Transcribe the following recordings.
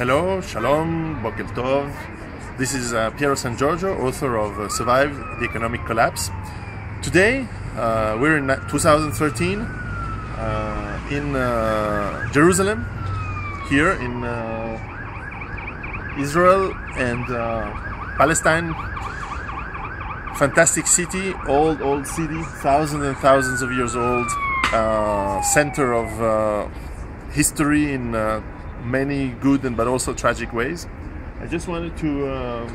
Hello, Shalom, Boker Tov. This is Piero and Giorgio, author of Survive the Economic Collapse. Today, we're in 2013 in Jerusalem, here in Israel and Palestine. Fantastic city, old city, thousands and thousands of years old, center of history in many good but also tragic ways. I just wanted to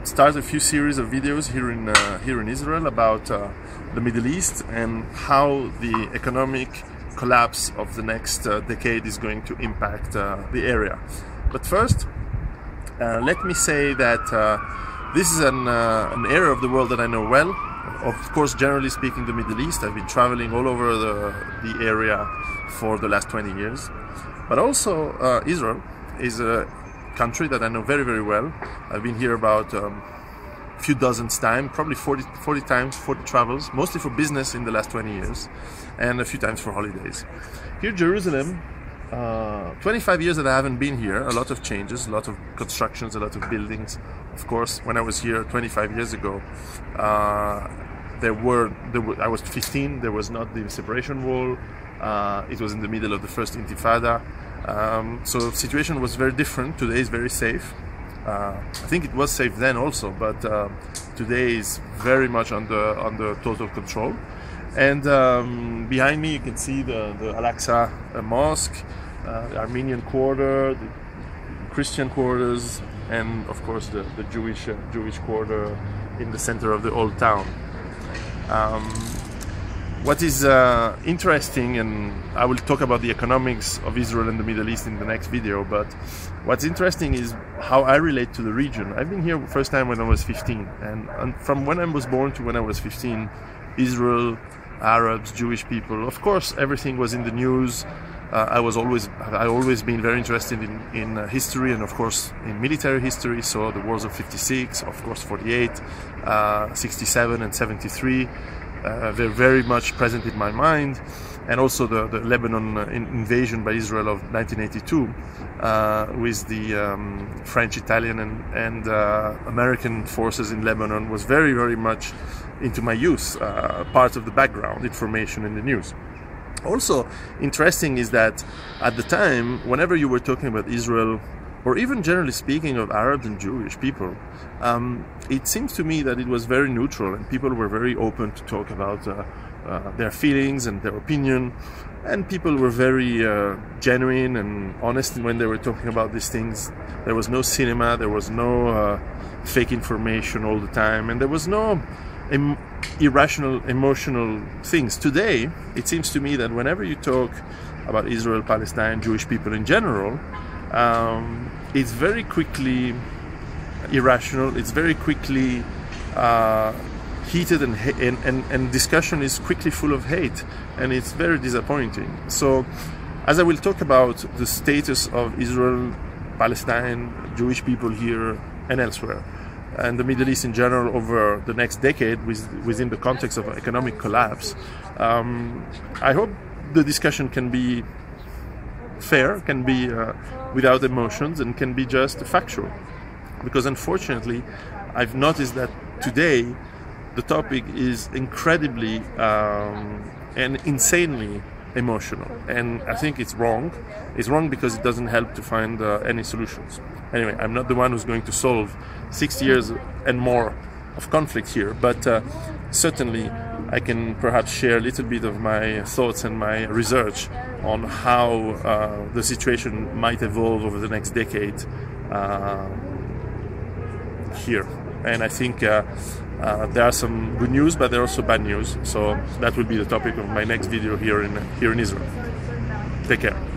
start a few series of videos here in Israel about the Middle East and how the economic collapse of the next decade is going to impact the area. But first, let me say that this is an area of the world that I know well. Of course, generally speaking, the Middle East. I've been traveling all over the area for the last 20 years. But also Israel is a country that I know very, very well. I've been here about a few dozens times, probably 40 times, 40 travels, mostly for business in the last 20 years, and a few times for holidays. Here in Jerusalem, 25 years that I haven't been here, a lot of changes, a lot of constructions, a lot of buildings. Of course, when I was here 25 years ago, I was 15, there was not the separation wall. It was in the middle of the first Intifada, so the situation was very different. Today is very safe. I think it was safe then also, but today is very much under total control. And behind me you can see the Al-Aqsa Mosque, the Armenian quarter, the Christian quarters, and of course the Jewish quarter in the center of the old town. What is interesting, and I will talk about the economics of Israel and the Middle East in the next video, but what's interesting is how I relate to the region. I've been here first time when I was 15, and from when I was born to when I was 15, Israel, Arabs, Jewish people, of course everything was in the news. I've always been very interested in history and of course in military history, so the wars of 56, of course 48, 67 and 73. They're very much present in my mind, and also the Lebanon invasion by Israel of 1982 with the French, Italian and American forces in Lebanon was very, very much into my youth, part of the background information in the news. Also interesting is that at the time, whenever you were talking about Israel, or even generally speaking of Arabs and Jewish people, it seems to me that it was very neutral and people were very open to talk about their feelings and their opinion, and people were very genuine and honest when they were talking about these things. There was no cinema, there was no fake information all the time, and there was no irrational emotional things. Today, it seems to me that whenever you talk about Israel, Palestine, Jewish people in general, it's very quickly irrational, it's very quickly heated, and discussion is quickly full of hate, and it's very disappointing. So as I will talk about the status of Israel, Palestine, Jewish people here and elsewhere, and the Middle East in general over the next decade within the context of economic collapse, I hope the discussion can be fair, can be without emotions, and can be just factual. Because unfortunately, I've noticed that today the topic is incredibly and insanely emotional, and I think it's wrong. It's wrong because it doesn't help to find any solutions. Anyway, I'm not the one who's going to solve 60 years and more of conflict here, but certainly I can perhaps share a little bit of my thoughts and my research on how the situation might evolve over the next decade here. And I think there are some good news, but there are also bad news. So that will be the topic of my next video here in Israel. Take care.